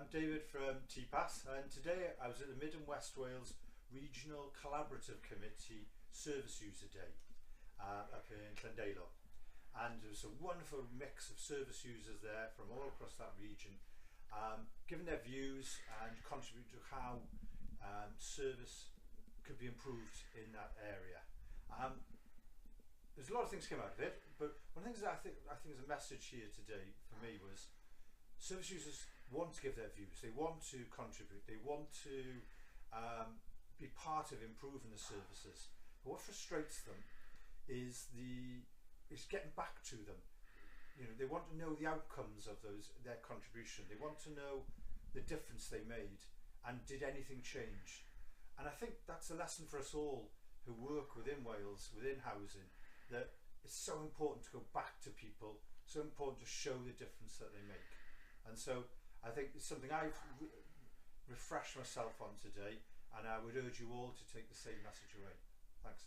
I'm David from TPAS, and today I was at the Mid and West Wales Regional Collaborative Committee Service User Day up in Llandalo, and there was a wonderful mix of service users there from all across that region, giving their views and contributing to how service could be improved in that area. There's a lot of things came out of it, but one of the things that I think is a message here today for me was service users want to give their views, they want to contribute, they want to be part of improving the services. But what frustrates them is getting back to them. You know, they want to know the outcomes of their contribution. They want to know the difference they made and did anything change. And I think that's a lesson for us all who work within Wales, within housing, that it's so important to go back to people, so important to show the difference that they make. And so I think it's something I've refreshed myself on today, and I would urge you all to take the same message away. Thanks.